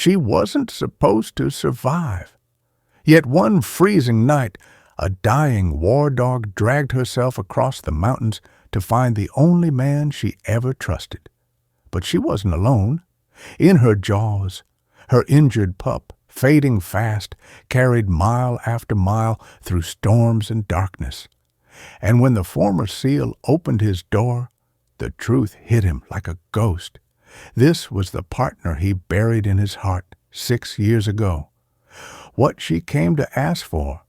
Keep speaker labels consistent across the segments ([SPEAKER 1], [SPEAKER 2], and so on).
[SPEAKER 1] She wasn't supposed to survive. Yet one freezing night, a dying war dog dragged herself across the mountains to find the only man she ever trusted. But she wasn't alone. In her jaws, her injured pup, fading fast, carried mile after mile through storms and darkness. And when the former seal opened his door, the truth hit him like a ghost. This was the partner he buried in his heart 6 years ago. What she came to ask for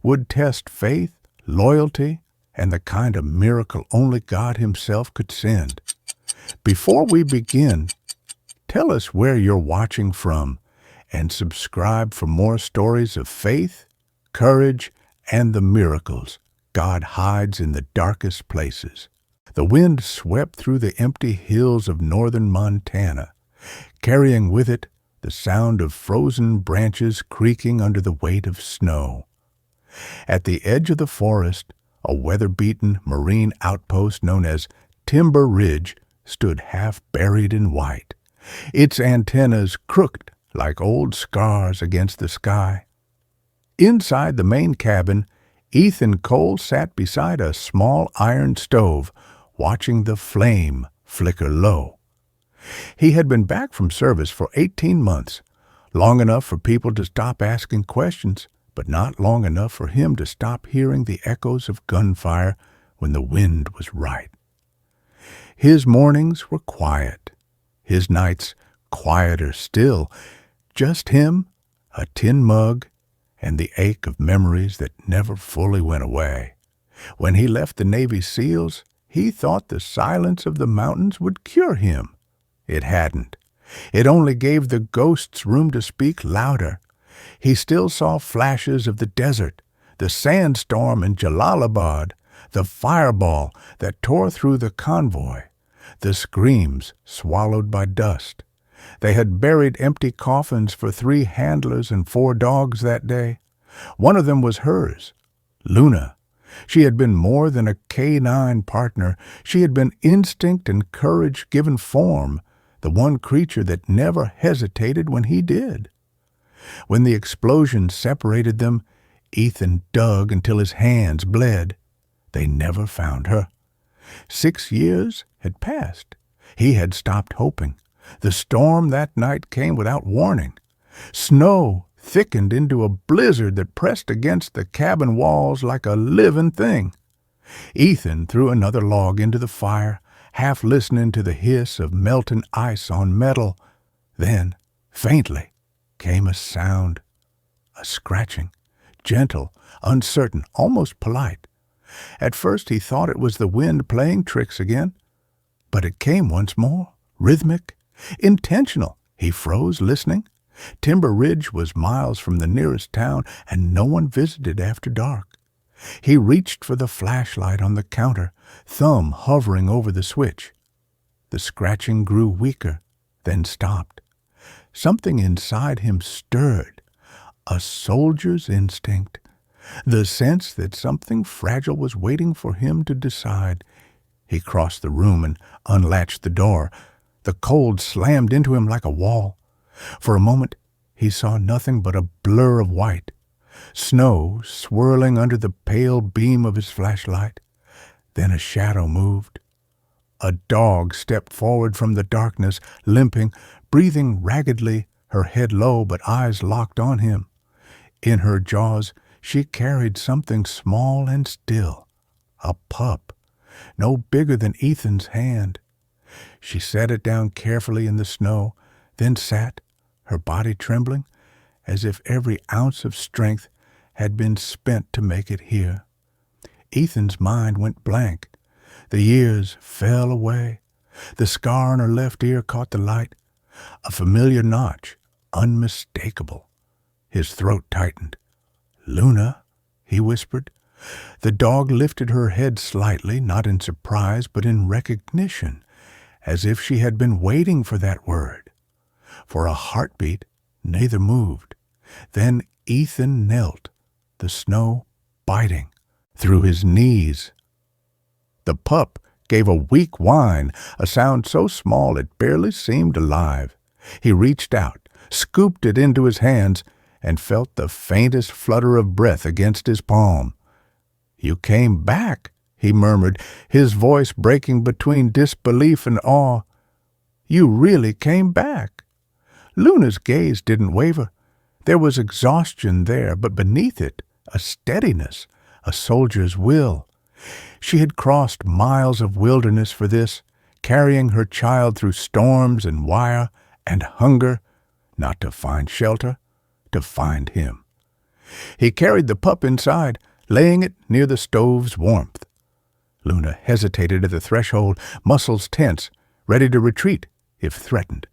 [SPEAKER 1] would test faith, loyalty, and the kind of miracle only God Himself could send. Before we begin, tell us where you're watching from and subscribe for more stories of faith, courage, and the miracles God hides in the darkest places. The wind swept through the empty hills of northern Montana, carrying with it the sound of frozen branches creaking under the weight of snow. At the edge of the forest, a weather-beaten marine outpost known as Timber Ridge stood half buried in white, its antennas crooked like old scars against the sky. Inside the main cabin, Ethan Cole sat beside a small iron stove, watching the flame flicker low. He had been back from service for 18 months, long enough for people to stop asking questions, but not long enough for him to stop hearing the echoes of gunfire when the wind was right. His mornings were quiet, his nights quieter still, just him, a tin mug, and the ache of memories that never fully went away. When he left the Navy SEALs, he thought the silence of the mountains would cure him. It hadn't. It only gave the ghosts room to speak louder. He still saw flashes of the desert, the sandstorm in Jalalabad, the fireball that tore through the convoy, the screams swallowed by dust. They had buried empty coffins for 3 handlers and 4 dogs that day. One of them was hers, Luna. She had been more than a canine partner. She had been instinct and courage given form, the one creature that never hesitated when he did. When the explosion separated them, Ethan dug until his hands bled. They never found her. 6 years had passed. He had stopped hoping. The storm that night came without warning. Snow thickened into a blizzard that pressed against the cabin walls like a living thing. Ethan threw another log into the fire, half listening to the hiss of melting ice on metal. Then, faintly, came a sound, a scratching, gentle, uncertain, almost polite. At first he thought it was the wind playing tricks again, but it came once more, rhythmic, intentional. He froze, listening. Timber Ridge was miles from the nearest town, and no one visited after dark. He reached for the flashlight on the counter, thumb hovering over the switch. The scratching grew weaker, then stopped. Something inside him stirred, a soldier's instinct, the sense that something fragile was waiting for him to decide. He crossed the room and unlatched the door. The cold slammed into him like a wall. For a moment, he saw nothing but a blur of white, snow swirling under the pale beam of his flashlight. Then a shadow moved. A dog stepped forward from the darkness, limping, breathing raggedly, her head low but eyes locked on him. In her jaws, she carried something small and still, a pup, no bigger than Ethan's hand. She set it down carefully in the snow, then sat, her body trembling, as if every ounce of strength had been spent to make it here. Ethan's mind went blank. The years fell away. The scar on her left ear caught the light, a familiar notch, unmistakable. His throat tightened. "Luna," he whispered. The dog lifted her head slightly, not in surprise, but in recognition, as if she had been waiting for that word. For a heartbeat, neither moved. Then Ethan knelt, the snow biting through his knees. The pup gave a weak whine, a sound so small it barely seemed alive. He reached out, scooped it into his hands, and felt the faintest flutter of breath against his palm. "You came back," he murmured, his voice breaking between disbelief and awe. "You really came back." Luna's gaze didn't waver. There was exhaustion there, but beneath it, a steadiness, a soldier's will. She had crossed miles of wilderness for this, carrying her child through storms and wire and hunger, not to find shelter, to find him. He carried the pup inside, laying it near the stove's warmth. Luna hesitated at the threshold, muscles tense, ready to retreat if threatened.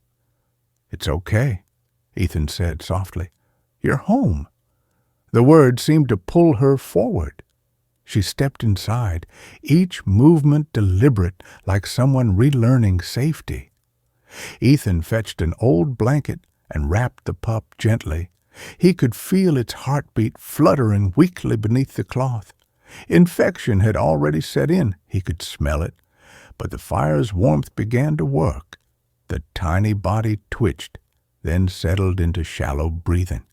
[SPEAKER 1] "It's okay," Ethan said softly. "You're home." The words seemed to pull her forward. She stepped inside, each movement deliberate, like someone relearning safety. Ethan fetched an old blanket and wrapped the pup gently. He could feel its heartbeat fluttering weakly beneath the cloth. Infection had already set in, he could smell it, but the fire's warmth began to work. The tiny body twitched, then settled into shallow breathing.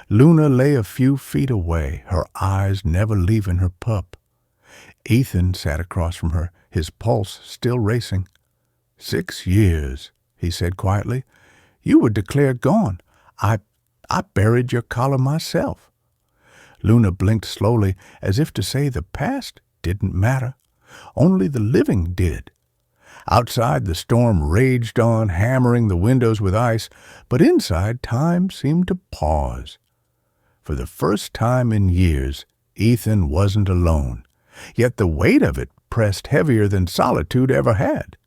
[SPEAKER 1] Luna lay a few feet away, her eyes never leaving her pup. Ethan sat across from her, his pulse still racing. 6 years, he said quietly. "You were declared gone. I buried your collar myself." Luna blinked slowly, as if to say the past didn't matter. Only the living did. Outside, the storm raged on, hammering the windows with ice, but inside, time seemed to pause. For the first time in years, Ethan wasn't alone, yet the weight of it pressed heavier than solitude ever had.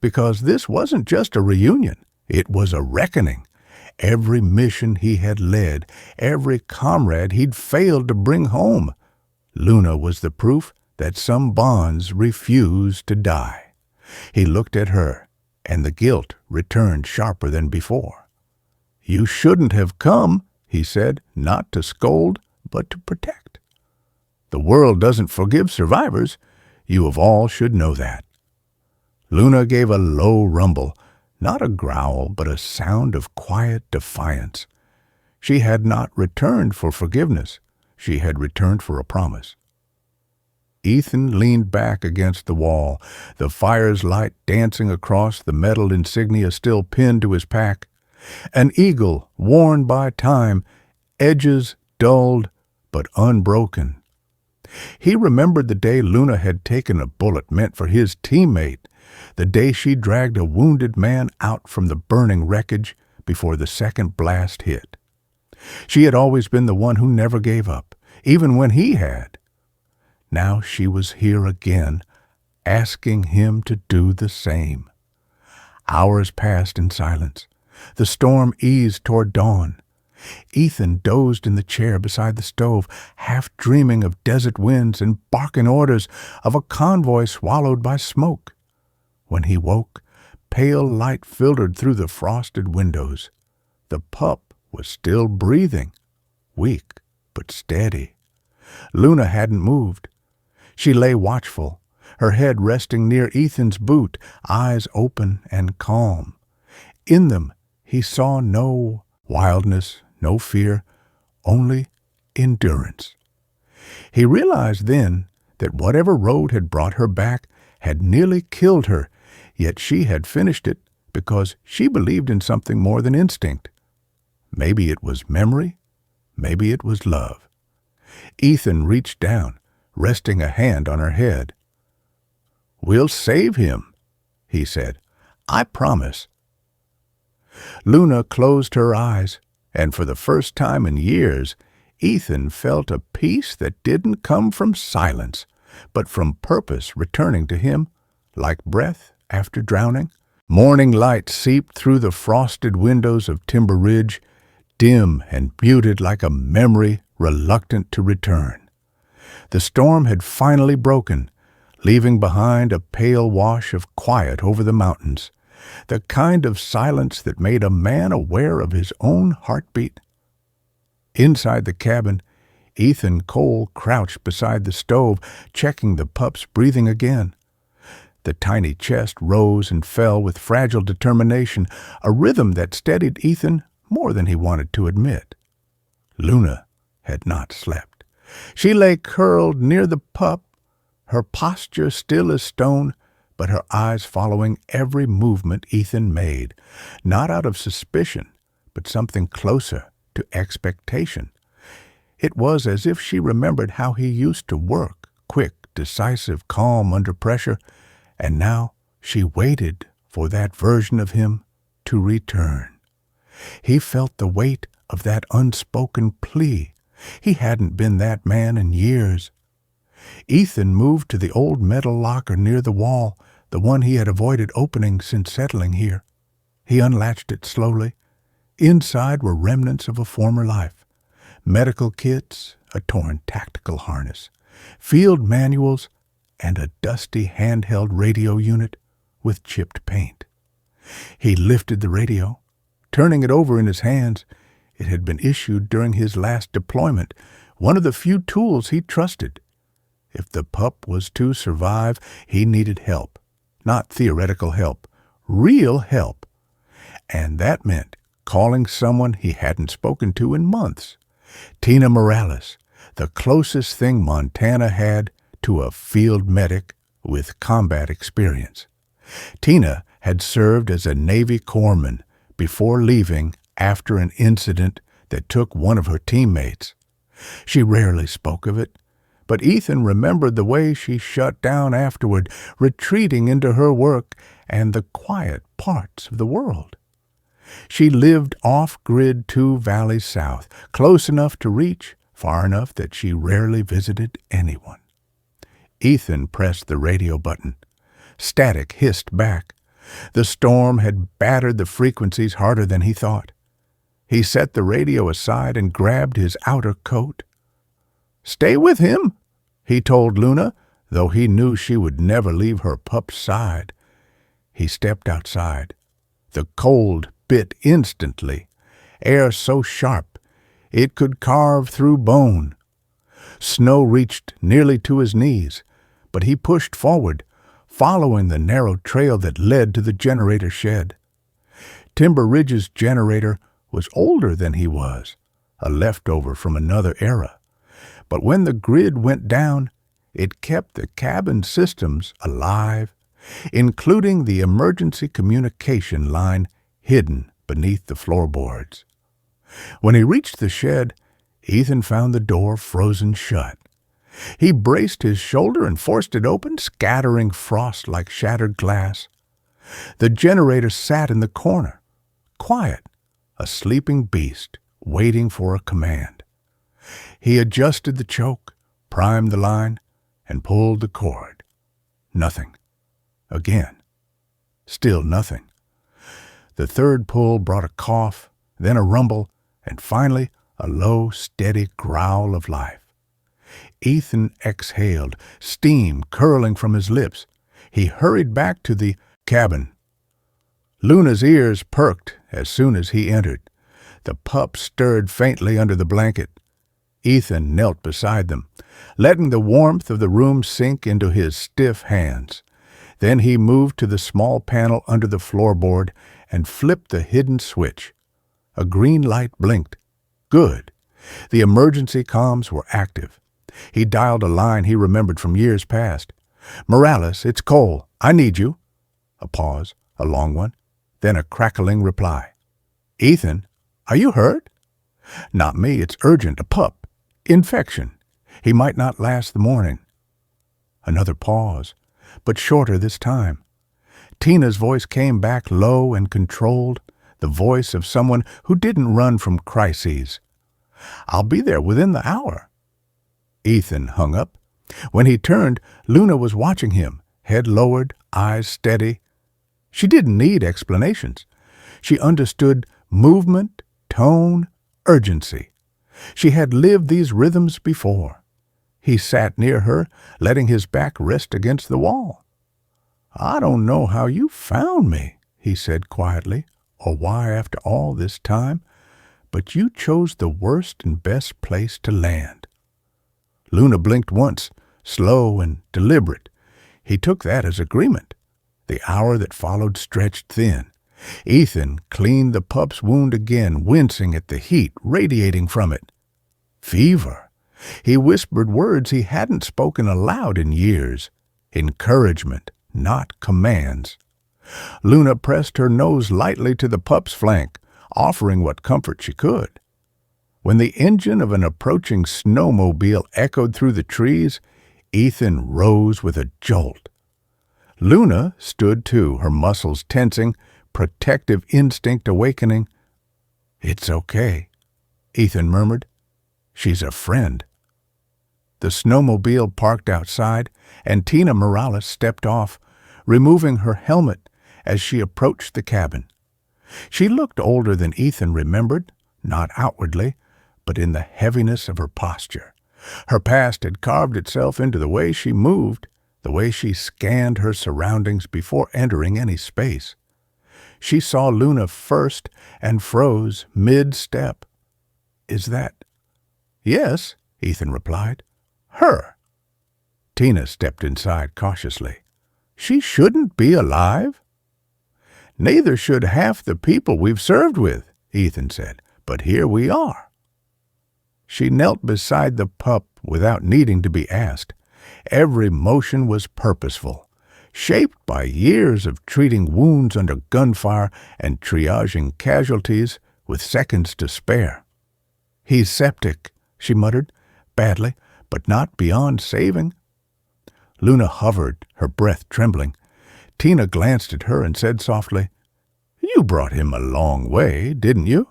[SPEAKER 1] Because this wasn't just a reunion, it was a reckoning. Every mission he had led, every comrade he'd failed to bring home. Luna was the proof that some bonds refused to die. He looked at her, and the guilt returned sharper than before. "You shouldn't have come," he said, "not to scold, but to protect. The world doesn't forgive survivors. You of all should know that." Luna gave a low rumble, not a growl, but a sound of quiet defiance. She had not returned for forgiveness. She had returned for a promise. Ethan leaned back against the wall, the fire's light dancing across the metal insignia still pinned to his pack. An eagle worn by time, edges dulled but unbroken. He remembered the day Luna had taken a bullet meant for his teammate, the day she dragged a wounded man out from the burning wreckage before the second blast hit. She had always been the one who never gave up, even when he had. Now she was here again, asking him to do the same. Hours passed in silence. The storm eased toward dawn. Ethan dozed in the chair beside the stove, half dreaming of desert winds and barking orders, of a convoy swallowed by smoke. When he woke, pale light filtered through the frosted windows. The pup was still breathing, weak but steady. Luna hadn't moved. She lay watchful, her head resting near Ethan's boot, eyes open and calm. In them he saw no wildness, no fear, only endurance. He realized then that whatever road had brought her back had nearly killed her, yet she had finished it because she believed in something more than instinct. Maybe it was memory, maybe it was love. Ethan reached down, resting a hand on her head. "We'll save him," he said. "I promise." Luna closed her eyes, and for the first time in years, Ethan felt a peace that didn't come from silence, but from purpose returning to him, like breath after drowning. Morning light seeped through the frosted windows of Timber Ridge, dim and muted like a memory reluctant to return. The storm had finally broken, leaving behind a pale wash of quiet over the mountains, the kind of silence that made a man aware of his own heartbeat. Inside the cabin, Ethan Cole crouched beside the stove, checking the pup's breathing again. The tiny chest rose and fell with fragile determination, a rhythm that steadied Ethan more than he wanted to admit. Luna had not slept. She lay curled near the pup, her posture still as stone, but her eyes following every movement Ethan made, not out of suspicion, but something closer to expectation. It was as if she remembered how he used to work, quick, decisive, calm under pressure, and now she waited for that version of him to return. He felt the weight of that unspoken plea. He hadn't been that man in years. Ethan moved to the old metal locker near the wall, the one he had avoided opening since settling here. He unlatched it slowly. Inside were remnants of a former life. Medical kits, a torn tactical harness, field manuals, and a dusty handheld radio unit with chipped paint. He lifted the radio, turning it over in his hands. It had been issued during his last deployment, one of the few tools he trusted. If the pup was to survive, he needed help. Not theoretical help, real help. And that meant calling someone he hadn't spoken to in months. Tina Morales, the closest thing Montana had to a field medic with combat experience. Tina had served as a Navy corpsman before leaving after an incident that took one of her teammates. She rarely spoke of it, but Ethan remembered the way she shut down afterward, retreating into her work and the quiet parts of the world. She lived off-grid 2 valleys south, close enough to reach, far enough that she rarely visited anyone. Ethan pressed the radio button. Static hissed back. The storm had battered the frequencies harder than he thought. He set the radio aside and grabbed his outer coat. "Stay with him," he told Luna, though he knew she would never leave her pup's side. He stepped outside. The cold bit instantly, air so sharp it could carve through bone. Snow reached nearly to his knees, but he pushed forward, following the narrow trail that led to the generator shed. Timber Ridge's generator was older than he was, a leftover from another era. But when the grid went down, it kept the cabin systems alive, including the emergency communication line hidden beneath the floorboards. When he reached the shed, Ethan found the door frozen shut. He braced his shoulder and forced it open, scattering frost like shattered glass. The generator sat in the corner, quiet, a sleeping beast waiting for a command. He adjusted the choke, primed the line, and pulled the cord. Nothing. Again. Still nothing. The third pull brought a cough, then a rumble, and finally a low, steady growl of life. Ethan exhaled, steam curling from his lips. He hurried back to the cabin. Luna's ears perked as soon as he entered. The pup stirred faintly under the blanket. Ethan knelt beside them, letting the warmth of the room sink into his stiff hands. Then he moved to the small panel under the floorboard and flipped the hidden switch. A green light blinked. Good. The emergency comms were active. He dialed a line he remembered from years past. "Morales, it's Cole. I need you." A pause, a long one, then a crackling reply. "Ethan, are you hurt?" "Not me. It's urgent. A pup. Infection. He might not last the morning." Another pause, but shorter this time. Tina's voice came back low and controlled, the voice of someone who didn't run from crises. "I'll be there within the hour." Ethan hung up. When he turned, Luna was watching him, head lowered, eyes steady. She didn't need explanations. She understood movement, tone, urgency. She had lived these rhythms before. He sat near her, letting his back rest against the wall. "I don't know how you found me," he said quietly, "or why after all this time, but you chose the worst and best place to land." Luna blinked once, slow and deliberate. He took that as agreement. The hour that followed stretched thin. Ethan cleaned the pup's wound again, wincing at the heat radiating from it. Fever. He whispered words he hadn't spoken aloud in years. Encouragement, not commands. Luna pressed her nose lightly to the pup's flank, offering what comfort she could. When the engine of an approaching snowmobile echoed through the trees, Ethan rose with a jolt. Luna stood too, her muscles tensing, protective instinct awakening. "It's okay," Ethan murmured. "She's a friend." The snowmobile parked outside, and Tina Morales stepped off, removing her helmet as she approached the cabin. She looked older than Ethan remembered, not outwardly, but in the heaviness of her posture. Her past had carved itself into the way she moved, the way she scanned her surroundings before entering any space. She saw Luna first and froze mid-step. "Is that—" "Yes," Ethan replied. "Her." Tina stepped inside cautiously. "She shouldn't be alive." "Neither should half the people we've served with," Ethan said, "but here we are." She knelt beside the pup without needing to be asked. Every motion was purposeful, shaped by years of treating wounds under gunfire and triaging casualties with seconds to spare. "He's septic," she muttered, "badly, but not beyond saving." Luna hovered, her breath trembling. Tina glanced at her and said softly, "You brought him a long way, didn't you?"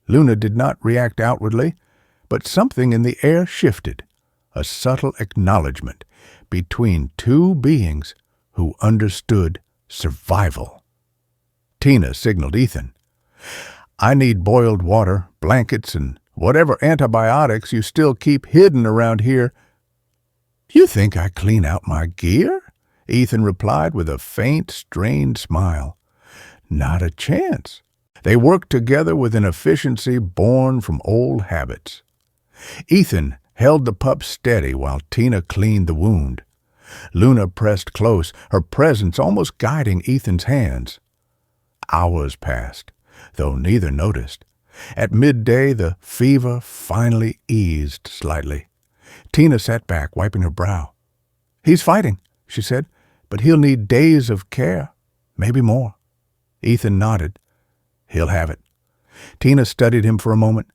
[SPEAKER 1] Luna did not react outwardly, but something in the air shifted, a subtle acknowledgement between two beings who understood survival. Tina signaled Ethan. "I need boiled water, blankets, and whatever antibiotics you still keep hidden around here." "You think I clean out my gear?" Ethan replied with a faint, strained smile. "Not a chance." They worked together with an efficiency born from old habits. Ethan held the pup steady while Tina cleaned the wound. Luna pressed close, her presence almost guiding Ethan's hands. Hours passed, though neither noticed. At midday, the fever finally eased slightly. Tina sat back, wiping her brow. "He's fighting," she said, "but he'll need days of care, maybe more." Ethan nodded. "He'll have it." Tina studied him for a moment.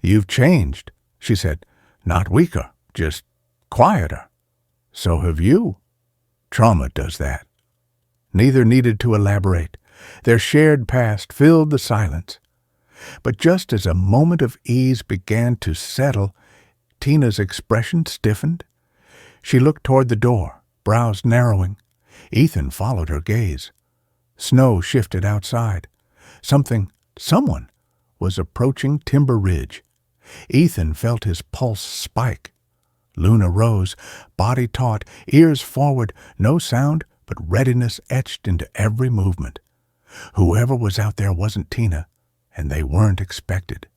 [SPEAKER 1] "You've changed," she said. "Not weaker, just quieter." "So have you." "Trauma does that." Neither needed to elaborate. Their shared past filled the silence. But just as a moment of ease began to settle, Tina's expression stiffened. She looked toward the door, brows narrowing. Ethan followed her gaze. Snow shifted outside. Someone was approaching Timber Ridge. Ethan felt his pulse spike. Luna rose, body taut, ears forward, no sound but readiness etched into every movement. Whoever was out there wasn't Tina, and they weren't expected.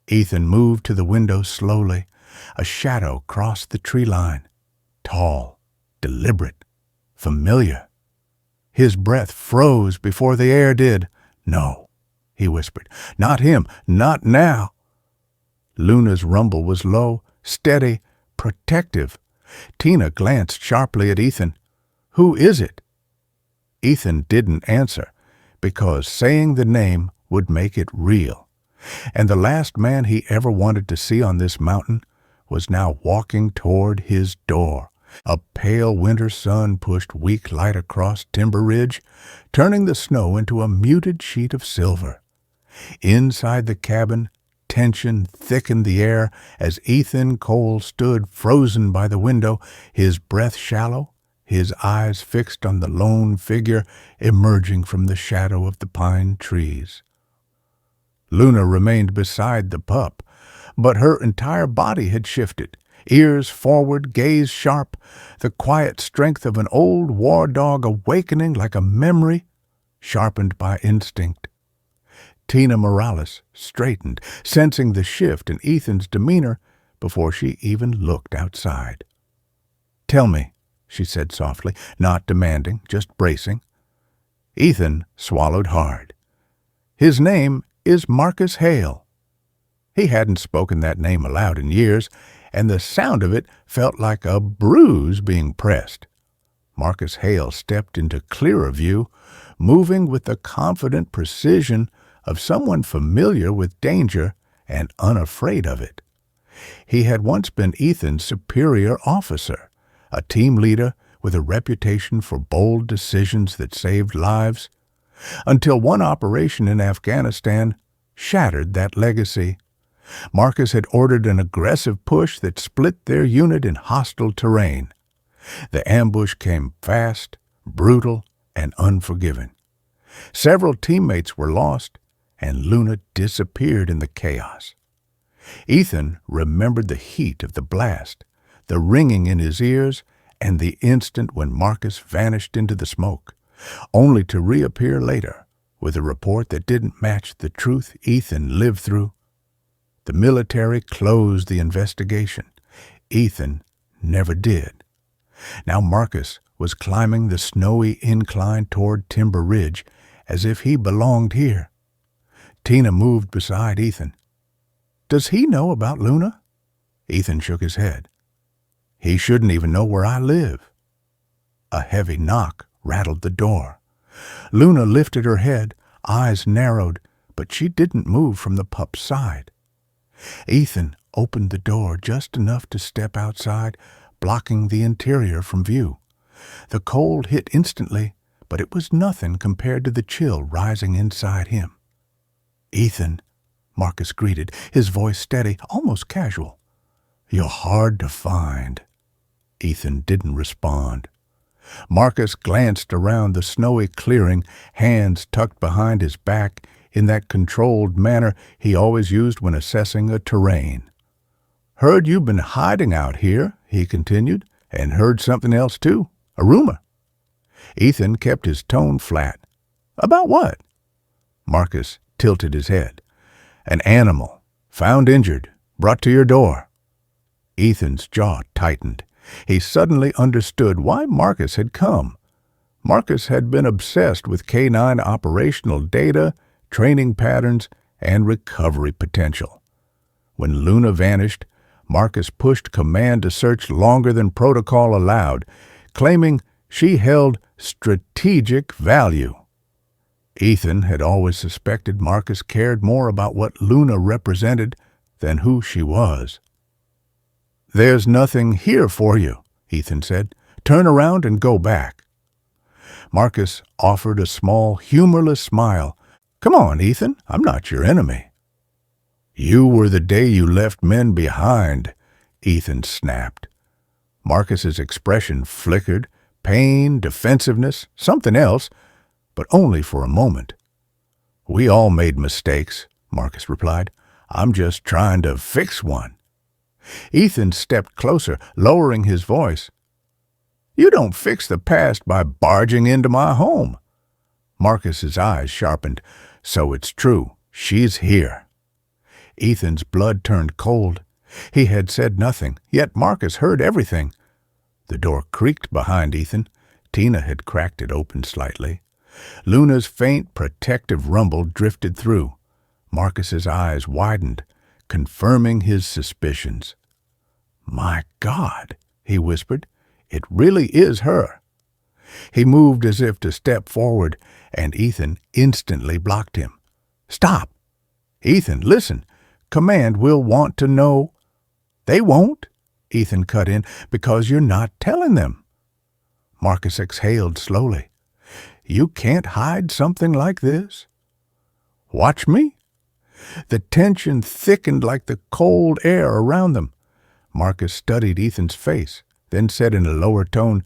[SPEAKER 1] Ethan moved to the window slowly. A shadow crossed the tree line. Tall, deliberate, familiar. His breath froze before the air did. "No," he whispered. "Not him. Not now." Luna's rumble was low, steady, protective. Tina glanced sharply at Ethan. "Who is it?" Ethan didn't answer, because saying the name would make it real. And the last man he ever wanted to see on this mountain was now walking toward his door. A pale winter sun pushed weak light across Timber Ridge, turning the snow into a muted sheet of silver. Inside the cabin, tension thickened the air as Ethan Cole stood frozen by the window, his breath shallow, his eyes fixed on the lone figure emerging from the shadow of the pine trees. Luna remained beside the pup, but her entire body had shifted. Ears forward, gaze sharp, the quiet strength of an old war dog awakening like a memory, sharpened by instinct. Tina Morales straightened, sensing the shift in Ethan's demeanor before she even looked outside. "Tell me," she said softly, not demanding, just bracing. Ethan swallowed hard. His name is Marcus Hale. He hadn't spoken that name aloud in years, and the sound of it felt like a bruise being pressed. Marcus Hale stepped into clearer view, moving with the confident precision of someone familiar with danger and unafraid of it. He had once been Ethan's superior officer, a team leader with a reputation for bold decisions that saved lives, until one operation in Afghanistan shattered that legacy. Marcus had ordered an aggressive push that split their unit in hostile terrain. The ambush came fast, brutal, and unforgiving. Several teammates were lost, and Luna disappeared in the chaos. Ethan remembered the heat of the blast, the ringing in his ears, and the instant when Marcus vanished into the smoke, only to reappear later with a report that didn't match the truth Ethan lived through. The military closed the investigation. Ethan never did. Now Marcus was climbing the snowy incline toward Timber Ridge as if he belonged here. Tina moved beside Ethan. "Does he know about Luna?" Ethan shook his head. "He shouldn't even know where I live." A heavy knock rattled the door. Luna lifted her head, eyes narrowed, but she didn't move from the pup's side. Ethan opened the door just enough to step outside, blocking the interior from view. The cold hit instantly, but it was nothing compared to the chill rising inside him. "Ethan," Marcus greeted, his voice steady, almost casual. "You're hard to find." Ethan didn't respond. Marcus glanced around the snowy clearing, hands tucked behind his back, in that controlled manner he always used when assessing a terrain. "Heard you've been hiding out here," he continued, "and heard something else too, a rumor." Ethan kept his tone flat. "About what?" Marcus tilted his head. "An animal, found injured, brought to your door." Ethan's jaw tightened. He suddenly understood why Marcus had come. Marcus had been obsessed with K9 operational data, training patterns, and recovery potential. When Luna vanished, Marcus pushed command to search longer than protocol allowed, claiming she held strategic value. Ethan had always suspected Marcus cared more about what Luna represented than who she was. "There's nothing here for you," Ethan said. "Turn around and go back." Marcus offered a small, humorless smile. "Come on, Ethan, I'm not your enemy." "You were the day you left men behind," Ethan snapped. Marcus's expression flickered, pain, defensiveness, something else, but only for a moment. "We all made mistakes," Marcus replied. "I'm just trying to fix one." Ethan stepped closer, lowering his voice. "You don't fix the past by barging into my home." Marcus's eyes sharpened. "So it's true. She's here." Ethan's blood turned cold. He had said nothing, yet Marcus heard everything. The door creaked behind Ethan. Tina had cracked it open slightly. Luna's faint, protective rumble drifted through. Marcus's eyes widened, confirming his suspicions. "My God," he whispered, "it really is her." He moved as if to step forward, and Ethan instantly blocked him. "Stop! Ethan, listen. Command will want to know." "They won't," Ethan cut in, "because you're not telling them." Marcus exhaled slowly. "You can't hide something like this." "Watch me." The tension thickened like the cold air around them. Marcus studied Ethan's face, then said in a lower tone,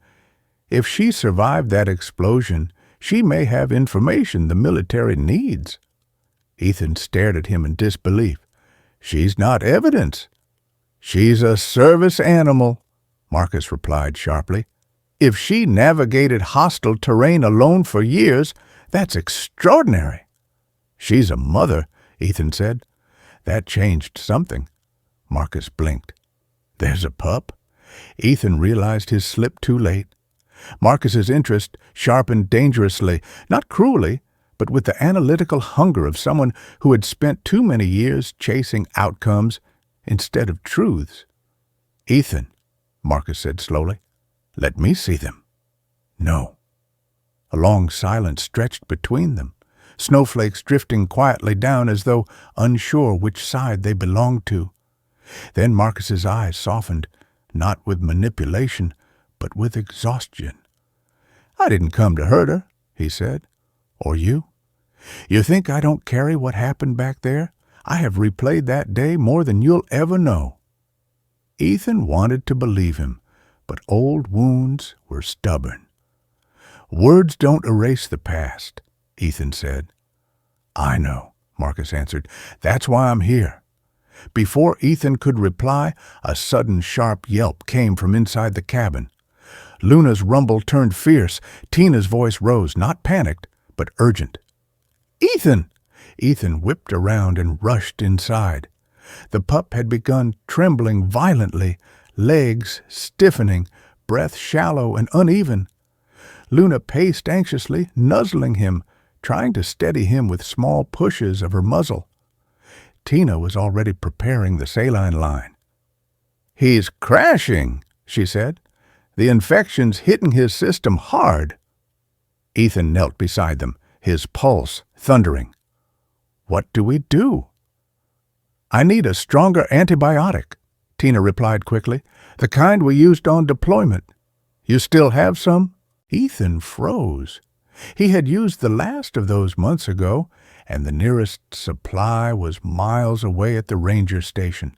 [SPEAKER 1] "If she survived that explosion, she may have information the military needs." Ethan stared at him in disbelief. "She's not evidence." "She's a service animal," Marcus replied sharply. "If she navigated hostile terrain alone for years, that's extraordinary." "She's a mother," Ethan said. That changed something. Marcus blinked. "There's a pup?" Ethan realized his slip too late. Marcus's interest sharpened dangerously, not cruelly, but with the analytical hunger of someone who had spent too many years chasing outcomes instead of truths. "Ethan," Marcus said slowly, "let me see them." "No." A long silence stretched between them, snowflakes drifting quietly down as though unsure which side they belonged to. Then Marcus's eyes softened, not with manipulation, but with exhaustion. "I didn't come to hurt her," he said. "Or you? You think I don't carry what happened back there? I have replayed that day more than you'll ever know." Ethan wanted to believe him, but old wounds were stubborn. "Words don't erase the past," Ethan said. "I know," Marcus answered. "That's why I'm here." Before Ethan could reply, a sudden sharp yelp came from inside the cabin. Luna's rumble turned fierce. Tina's voice rose, not panicked, but urgent. "Ethan!" Ethan whipped around and rushed inside. The pup had begun trembling violently, legs stiffening, breath shallow and uneven. Luna paced anxiously, nuzzling him, trying to steady him with small pushes of her muzzle. Tina was already preparing the saline line. "He's crashing," she said. "The infection's hitting his system hard." Ethan knelt beside them, his pulse thundering. "What do we do?" "I need a stronger antibiotic," Tina replied quickly. "The kind we used on deployment. You still have some?" Ethan froze. He had used the last of those months ago, and the nearest supply was miles away at the ranger station.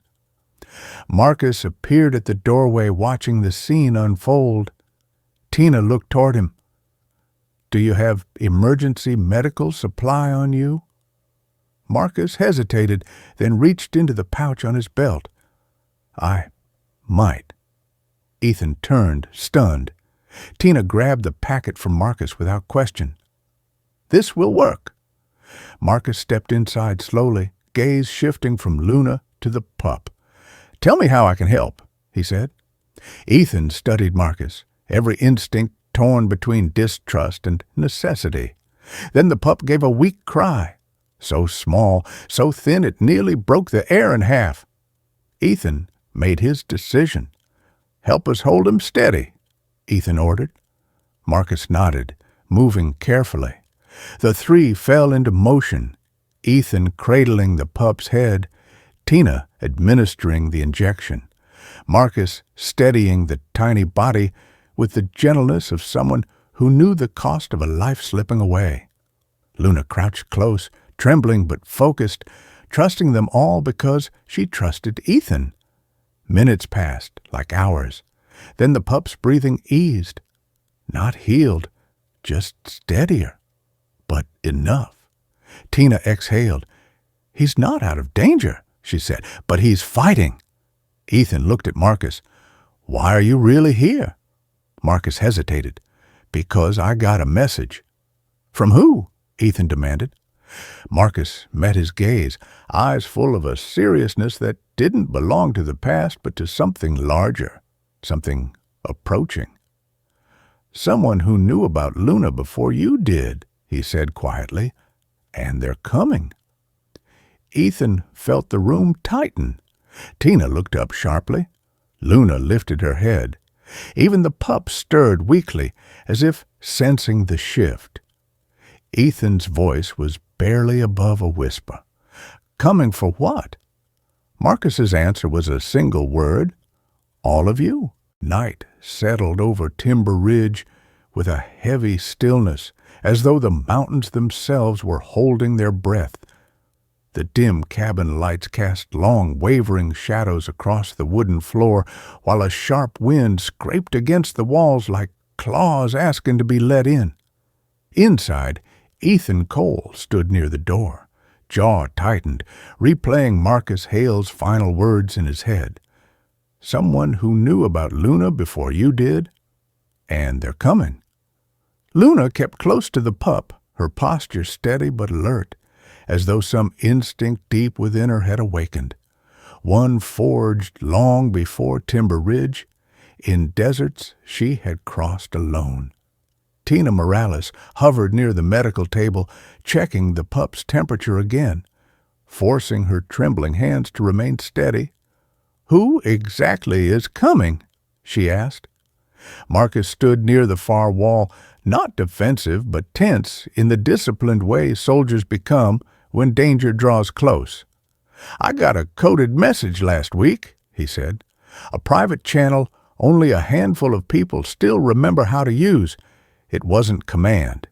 [SPEAKER 1] Marcus appeared at the doorway watching the scene unfold. Tina looked toward him. "Do you have emergency medical supply on you?" Marcus hesitated, then reached into the pouch on his belt. "I might." Ethan turned, stunned. Tina grabbed the packet from Marcus without question. "This will work." Marcus stepped inside slowly, gaze shifting from Luna to the pup. "Tell me how I can help," he said. Ethan studied Marcus, every instinct torn between distrust and necessity. Then the pup gave a weak cry, so small, so thin it nearly broke the air in half. Ethan made his decision. "Help us hold him steady," Ethan ordered. Marcus nodded, moving carefully. The three fell into motion, Ethan cradling the pup's head, Tina administering the injection, Marcus steadying the tiny body with the gentleness of someone who knew the cost of a life slipping away. Luna crouched close, trembling but focused, trusting them all because she trusted Ethan. Minutes passed, like hours. Then the pup's breathing eased. Not healed, just steadier. But enough. Tina exhaled. "He's not out of danger," she said, "but he's fighting." Ethan looked at Marcus. "Why are you really here?" Marcus hesitated. "Because I got a message." "From who?" Ethan demanded. Marcus met his gaze, eyes full of a seriousness that didn't belong to the past but to something larger, something approaching. "Someone who knew about Luna before you did," he said quietly, "and they're coming." Ethan felt the room tighten. Tina looked up sharply. Luna lifted her head. Even the pup stirred weakly, as if sensing the shift. Ethan's voice was barely above a whisper. "Coming for what?" Marcus's answer was a single word. "All of you." Night settled over Timber Ridge with a heavy stillness, as though the mountains themselves were holding their breath. The dim cabin lights cast long, wavering shadows across the wooden floor, while a sharp wind scraped against the walls like claws asking to be let in. Inside, Ethan Cole stood near the door, jaw tightened, replaying Marcus Hale's final words in his head. "Someone who knew about Luna before you did, and they're coming." Luna kept close to the pup, her posture steady but alert, as though some instinct deep within her had awakened. One forged long before Timber Ridge, in deserts she had crossed alone. Tina Morales hovered near the medical table, checking the pup's temperature again, forcing her trembling hands to remain steady. "Who exactly is coming?" she asked. Marcus stood near the far wall, not defensive but tense in the disciplined way soldiers become when danger draws close. "I got a coded message last week," he said. "A private channel only a handful of people still remember how to use. It wasn't command.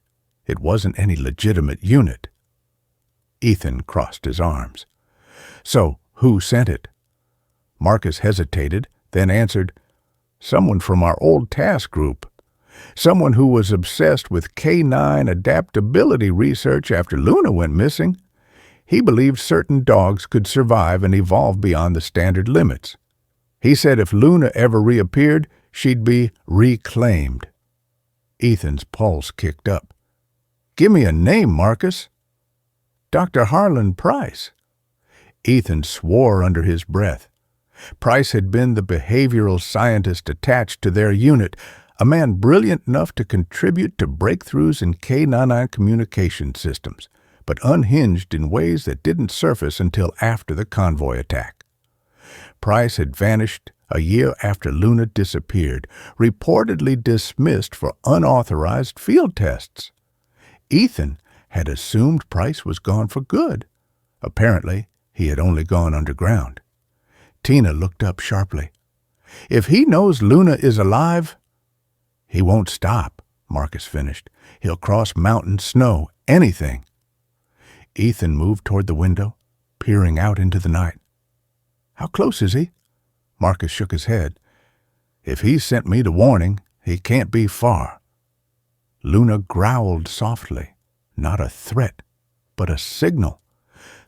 [SPEAKER 1] It wasn't any legitimate unit." Ethan crossed his arms. "So, who sent it?" Marcus hesitated, then answered, "Someone from our old task group. Someone who was obsessed with canine adaptability research after Luna went missing. He believed certain dogs could survive and evolve beyond the standard limits. He said if Luna ever reappeared, she'd be reclaimed." Ethan's pulse kicked up. "Give me a name, Marcus." "Dr. Harlan Price." Ethan swore under his breath. Price had been the behavioral scientist attached to their unit, a man brilliant enough to contribute to breakthroughs in canine communication systems, but unhinged in ways that didn't surface until after the convoy attack. Price had vanished a year after Luna disappeared, reportedly dismissed for unauthorized field tests. Ethan had assumed Price was gone for good. Apparently, he had only gone underground. Tina looked up sharply. "If he knows Luna is alive—" "He won't stop," Marcus finished. "He'll cross mountains, snow, anything." Ethan moved toward the window, peering out into the night. "How close is he?" Marcus shook his head. "If he sent me the warning, he can't be far." Luna growled softly. Not a threat, but a signal.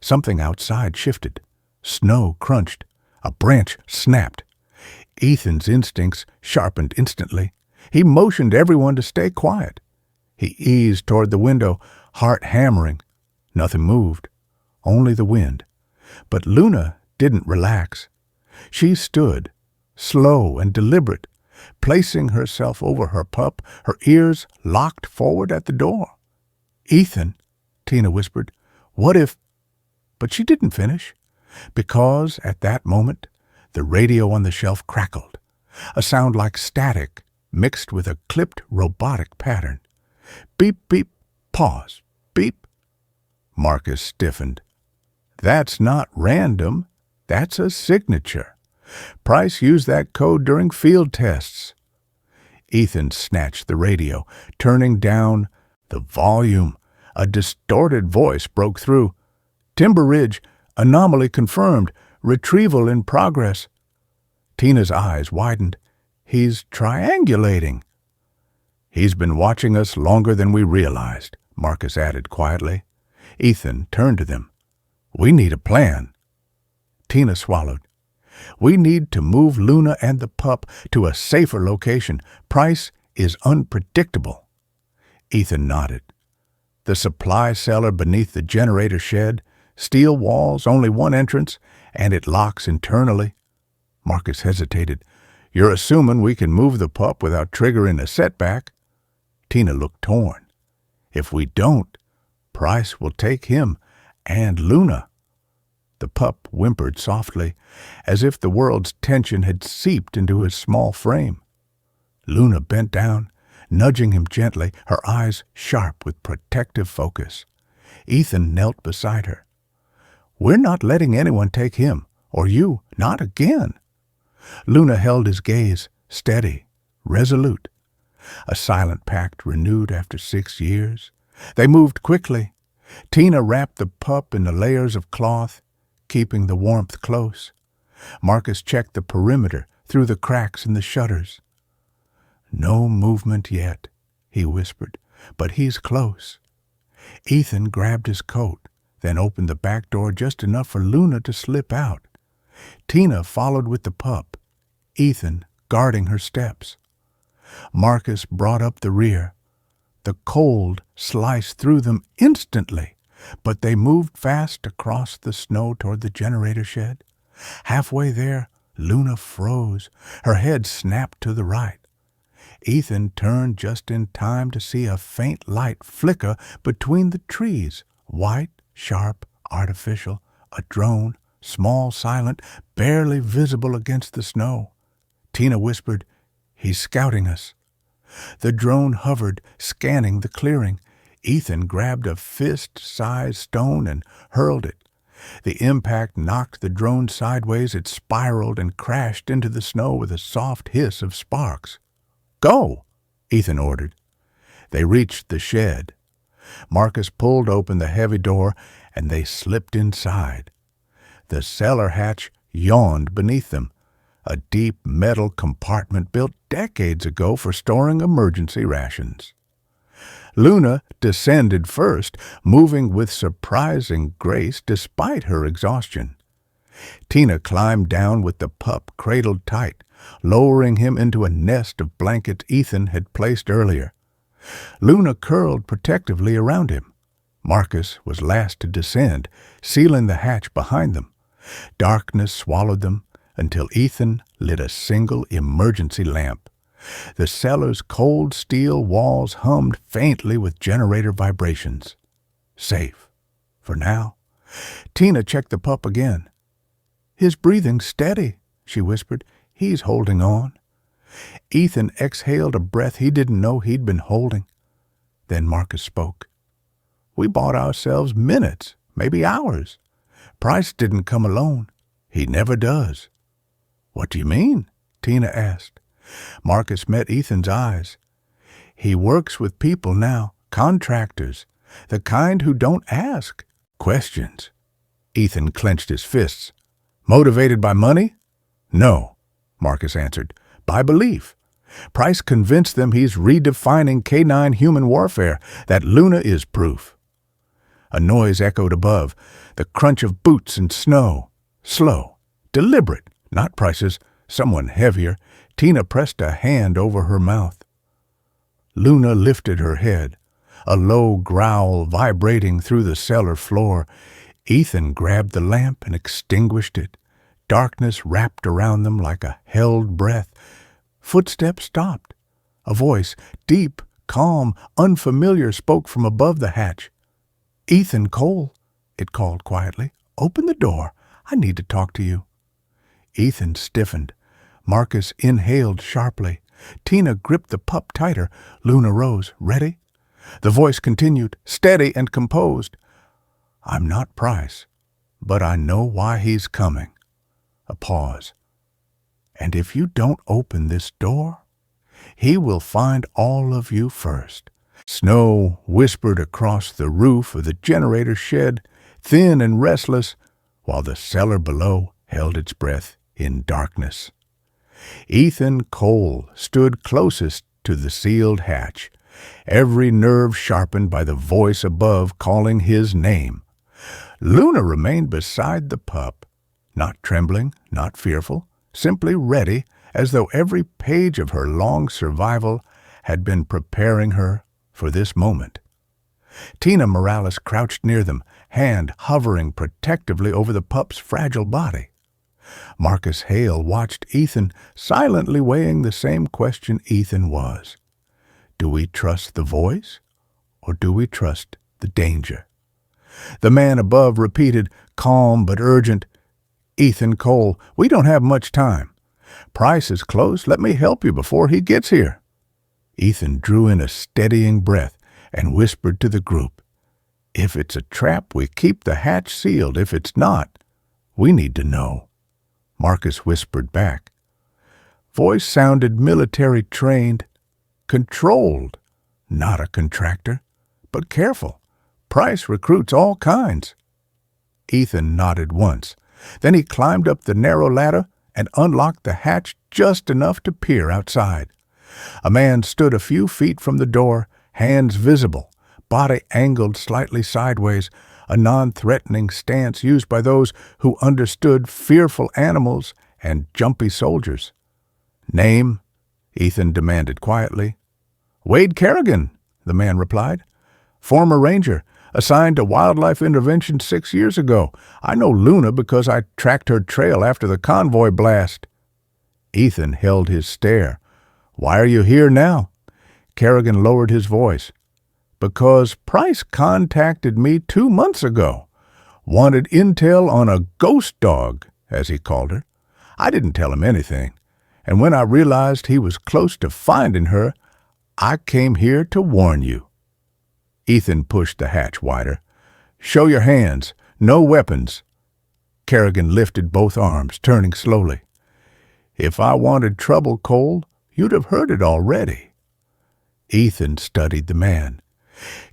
[SPEAKER 1] Something outside shifted. Snow crunched. A branch snapped. Ethan's instincts sharpened instantly. He motioned everyone to stay quiet. He eased toward the window, heart hammering. Nothing moved, only the wind. But Luna didn't relax. She stood, slow and deliberate, placing herself over her pup, her ears locked forward at the door. "Ethan," Tina whispered, "what if—" But she didn't finish, because at that moment the radio on the shelf crackled, a sound like static mixed with a clipped robotic pattern. Beep, beep, pause, beep. Marcus stiffened. "That's not random. That's a signature. Price used that code during field tests." Ethan snatched the radio, turning down the volume. A distorted voice broke through. "Timber Ridge, anomaly confirmed, retrieval in progress." Tina's eyes widened. "He's triangulating." "He's been watching us longer than we realized," Marcus added quietly. Ethan turned to them. "We need a plan." Tina swallowed. "We need to move Luna and the pup to a safer location. Price is unpredictable." Ethan nodded. "The supply cellar beneath the generator shed, steel walls, only one entrance, and it locks internally." Marcus hesitated. "You're assuming we can move the pup without triggering a setback." Tina looked torn. "If we don't, Price will take him and Luna." The pup whimpered softly, as if the world's tension had seeped into his small frame. Luna bent down, nudging him gently, her eyes sharp with protective focus. Ethan knelt beside her. "We're not letting anyone take him, or you, not again." Luna held his gaze, steady, resolute. A silent pact renewed after 6 years. They moved quickly. Tina wrapped the pup in the layers of cloth, keeping the warmth close. Marcus checked the perimeter through the cracks in the shutters. "No movement yet," he whispered, "but he's close." Ethan grabbed his coat, then opened the back door just enough for Luna to slip out. Tina followed with the pup, Ethan guarding her steps. Marcus brought up the rear. The cold sliced through them instantly, but they moved fast across the snow toward the generator shed. Halfway there, Luna froze. Her head snapped to the right. Ethan turned just in time to see a faint light flicker between the trees. White, sharp, artificial, a drone, small, silent, barely visible against the snow. Tina whispered, "He's scouting us." The drone hovered, scanning the clearing. Ethan grabbed a fist-sized stone and hurled it. The impact knocked the drone sideways. It spiraled and crashed into the snow with a soft hiss of sparks. "Go!" Ethan ordered. They reached the shed. Marcus pulled open the heavy door, and they slipped inside. The cellar hatch yawned beneath them, a deep metal compartment built decades ago for storing emergency rations. Luna descended first, moving with surprising grace despite her exhaustion. Tina climbed down with the pup cradled tight, lowering him into a nest of blankets Ethan had placed earlier. Luna curled protectively around him. Marcus was last to descend, sealing the hatch behind them. Darkness swallowed them until Ethan lit a single emergency lamp. The cellar's cold steel walls hummed faintly with generator vibrations. Safe. For now. Tina checked the pup again. "His breathing's steady," she whispered. "He's holding on." Ethan exhaled a breath he didn't know he'd been holding. Then Marcus spoke. "We bought ourselves minutes, maybe hours. Price didn't come alone. He never does." "What do you mean?" Tina asked. Marcus met Ethan's eyes. "He works with people now, contractors, the kind who don't ask questions." Ethan clenched his fists. "Motivated by money?" "No," Marcus answered. "By belief. Price convinced them he's redefining canine human warfare. That Luna is proof." A noise echoed above, the crunch of boots and snow. Slow, deliberate, not Price's, someone heavier. Tina pressed a hand over her mouth. Luna lifted her head, a low growl vibrating through the cellar floor. Ethan grabbed the lamp and extinguished it. Darkness wrapped around them like a held breath. Footsteps stopped. A voice, deep, calm, unfamiliar, spoke from above the hatch. "Ethan Cole," it called quietly. "Open the door. I need to talk to you." Ethan stiffened. Marcus inhaled sharply. Tina gripped the pup tighter. Luna rose. "Ready?" The voice continued, steady and composed. "I'm not Price, but I know why he's coming." A pause. "And if you don't open this door, he will find all of you first." Snow whispered across the roof of the generator shed, thin and restless, while the cellar below held its breath in darkness. Ethan Cole stood closest to the sealed hatch, every nerve sharpened by the voice above calling his name. Luna remained beside the pup, not trembling, not fearful, simply ready, as though every page of her long survival had been preparing her for this moment. Tina Morales crouched near them, hand hovering protectively over the pup's fragile body. Marcus Hale watched Ethan, silently weighing the same question Ethan was. Do we trust the voice, or do we trust the danger? The man above repeated, calm but urgent, "Ethan Cole, we don't have much time. Price is close. Let me help you before he gets here." Ethan drew in a steadying breath and whispered to the group, "If it's a trap, we keep the hatch sealed. If it's not, we need to know." Marcus whispered back. Voice sounded military-trained, controlled, not a contractor, but careful. Price recruits all kinds. Ethan nodded once. Then he climbed up the narrow ladder and unlocked the hatch just enough to peer outside. A man stood a few feet from the door, hands visible, body angled slightly sideways, a non-threatening stance used by those who understood fearful animals and jumpy soldiers. "Name?" Ethan demanded quietly. "Wade Kerrigan," the man replied. "Former ranger, assigned to wildlife intervention 6 years ago. I know Luna because I tracked her trail after the convoy blast." Ethan held his stare. "Why are you here now?" Kerrigan lowered his voice. "Because Price contacted me 2 months ago. Wanted intel on a ghost dog, as he called her. I didn't tell him anything. And when I realized he was close to finding her, I came here to warn you." Ethan pushed the hatch wider. "Show your hands. No weapons." Kerrigan lifted both arms, turning slowly. "If I wanted trouble, Cole, you'd have heard it already." Ethan studied the man.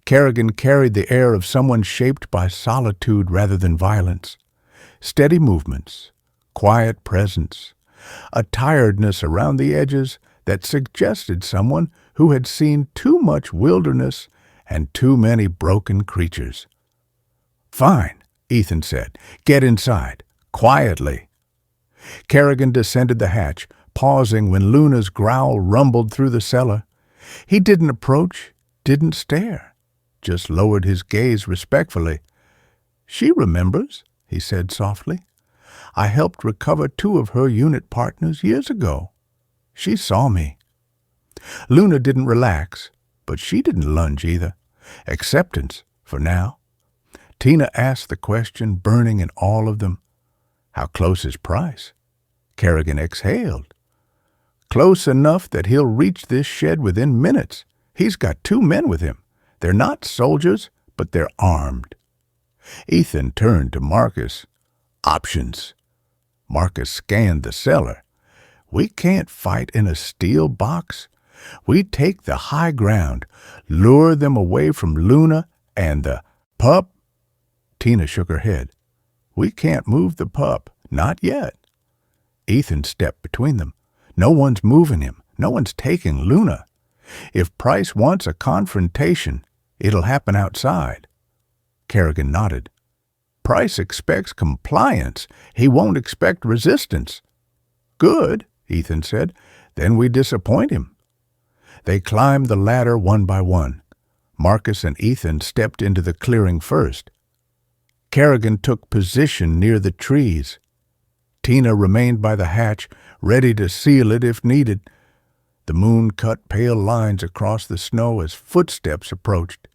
[SPEAKER 1] Kerrigan carried the air of someone shaped by solitude rather than violence. Steady movements, quiet presence, a tiredness around the edges that suggested someone who had seen too much wilderness and too many broken creatures. "Fine," Ethan said. "Get inside. Quietly." Kerrigan descended the hatch, pausing when Luna's growl rumbled through the cellar. He didn't approach, didn't stare, just lowered his gaze respectfully. "She remembers," he said softly. "I helped recover 2 of her unit partners years ago. She saw me." Luna didn't relax, but she didn't lunge either. Acceptance, for now. Tina asked the question, burning in all of them. "How close is Price?" Kerrigan exhaled. "Close enough that he'll reach this shed within minutes. He's got 2 men with him. They're not soldiers, but they're armed." Ethan turned to Marcus. "Options." Marcus scanned the cellar. "We can't fight in a steel box. We take the high ground, lure them away from Luna and the pup." Tina shook her head. "We can't move the pup. Not yet." Ethan stepped between them. "No one's moving him. No one's taking Luna. If Price wants a confrontation, it'll happen outside." Kerrigan nodded. "Price expects compliance. He won't expect resistance." "Good," Ethan said. "Then we disappoint him." They climbed the ladder one by one. Marcus and Ethan stepped into the clearing first. Kerrigan took position near the trees. Tina remained by the hatch, ready to seal it if needed. The moon cut pale lines across the snow as footsteps approached.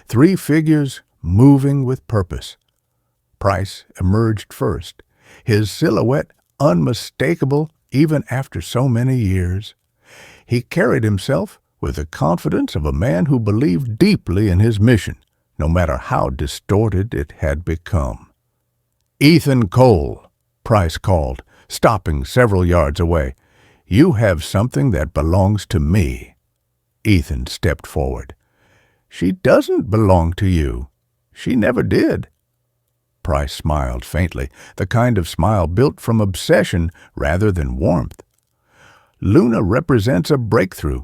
[SPEAKER 1] 3 figures moving with purpose. Price emerged first, his silhouette unmistakable even after so many years. He carried himself with the confidence of a man who believed deeply in his mission, no matter how distorted it had become. "Ethan Cole," Price called, stopping several yards away. "You have something that belongs to me." Ethan stepped forward. "She doesn't belong to you. She never did." Price smiled faintly, the kind of smile built from obsession rather than warmth. "Luna represents a breakthrough,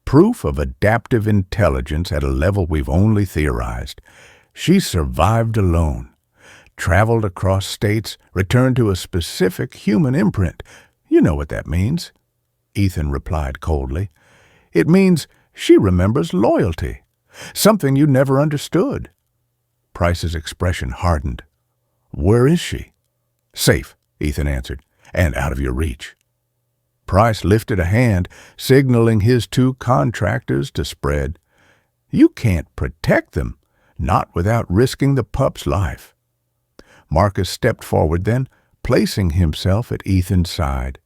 [SPEAKER 1] proof of adaptive intelligence at a level we've only theorized. She survived alone, traveled across states, returned to a specific human imprint. You know what that means," Ethan replied coldly. "It means she remembers loyalty, something you never understood." Price's expression hardened. "Where is she?" "Safe," Ethan answered, "and out of your reach." Price lifted a hand, signaling his 2 contractors to spread. "You can't protect them, not without risking the pup's life." Marcus stepped forward then, placing himself at Ethan's side.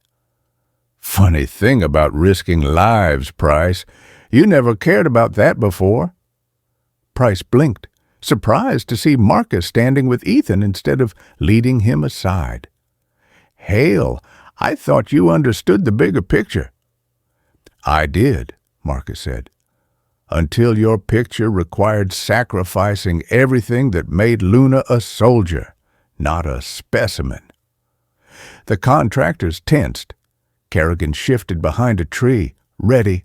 [SPEAKER 1] "Funny thing about risking lives, Price. You never cared about that before." Price blinked, surprised to see Marcus standing with Ethan instead of leading him aside. "Hale, I thought you understood the bigger picture." "I did," Marcus said, "until your picture required sacrificing everything that made Luna a soldier, not a specimen." The contractors tensed. Kerrigan shifted behind a tree, ready.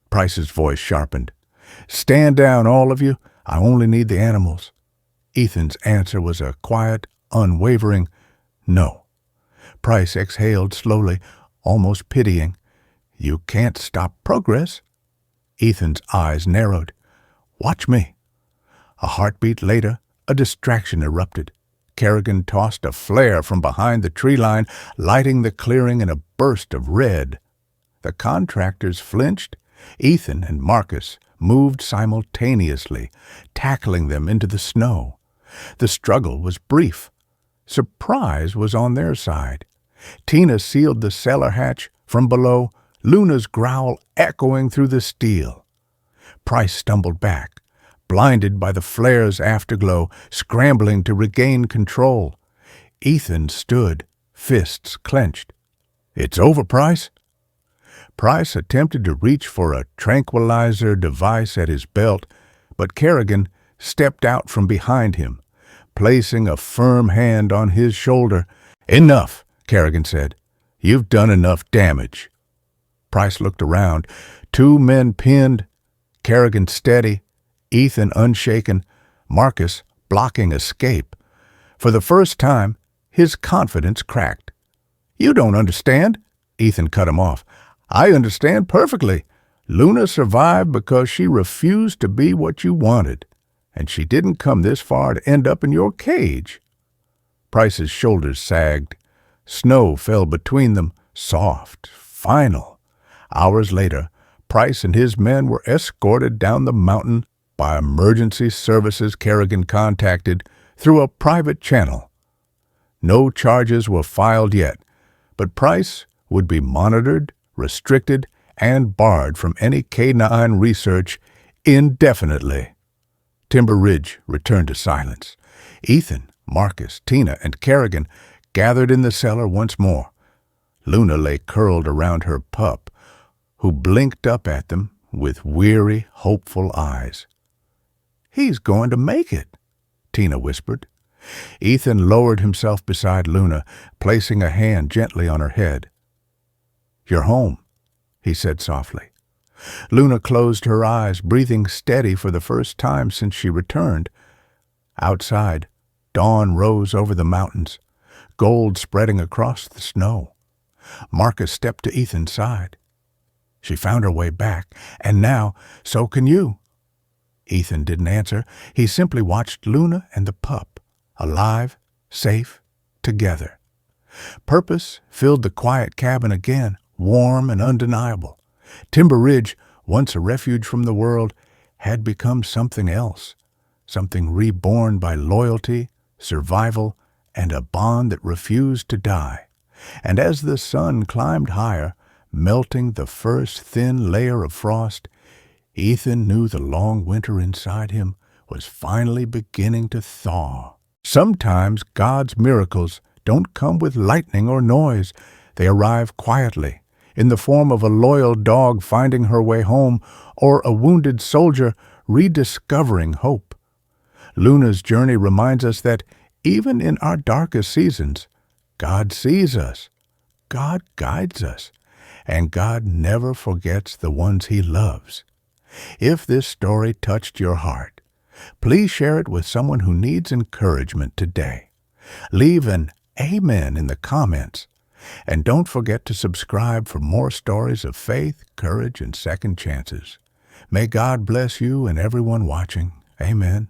[SPEAKER 1] Price's voice sharpened. "Stand down, all of you. I only need the animals." Ethan's answer was a quiet, unwavering no. Price exhaled slowly, almost pitying. "You can't stop progress." Ethan's eyes narrowed. "Watch me." A heartbeat later, a distraction erupted. Kerrigan tossed a flare from behind the tree line, lighting the clearing in a burst of red. The contractors flinched. Ethan and Marcus moved simultaneously, tackling them into the snow. The struggle was brief. Surprise was on their side. Tina sealed the cellar hatch from below, Luna's growl echoing through the steel. Price stumbled back, blinded by the flare's afterglow, scrambling to regain control. Ethan stood, fists clenched. "It's over, Price." Price attempted to reach for a tranquilizer device at his belt, but Kerrigan stepped out from behind him, placing a firm hand on his shoulder. "Enough," Kerrigan said. "You've done enough damage." Price looked around. 2 men pinned, Kerrigan steady, Ethan unshaken, Marcus blocking escape. For the first time, his confidence cracked. "You don't understand," Ethan cut him off. "I understand perfectly. Luna survived because she refused to be what you wanted, and she didn't come this far to end up in your cage." Price's shoulders sagged. Snow fell between them, soft, final. Hours later, Price and his men were escorted down the mountain by emergency services Kerrigan contacted through a private channel. No charges were filed yet, but Price would be monitored, restricted, and barred from any K9 research indefinitely. Timber Ridge returned to silence. Ethan, Marcus, Tina, and Kerrigan gathered in the cellar once more. Luna lay curled around her pup, who blinked up at them with weary, hopeful eyes. "He's going to make it," Tina whispered. Ethan lowered himself beside Luna, placing a hand gently on her head. "You're home," he said softly. Luna closed her eyes, breathing steady for the first time since she returned. Outside, dawn rose over the mountains, gold spreading across the snow. Marcus stepped to Ethan's side. She found her way back, and now, so can you. Ethan didn't answer. He simply watched Luna and the pup, alive, safe, together. Purpose filled the quiet cabin again, warm and undeniable. Timber Ridge, once a refuge from the world, had become something else, something reborn by loyalty, survival, and a bond that refused to die. And as the sun climbed higher, melting the first thin layer of frost, Ethan knew the long winter inside him was finally beginning to thaw. Sometimes God's miracles don't come with lightning or noise. They arrive quietly, in the form of a loyal dog finding her way home or a wounded soldier rediscovering hope. Luna's journey reminds us that even in our darkest seasons, God sees us, God guides us, and God never forgets the ones He loves. If this story touched your heart, please share it with someone who needs encouragement today. Leave an amen in the comments, and don't forget to subscribe for more stories of faith, courage, and second chances. May God bless you and everyone watching. Amen.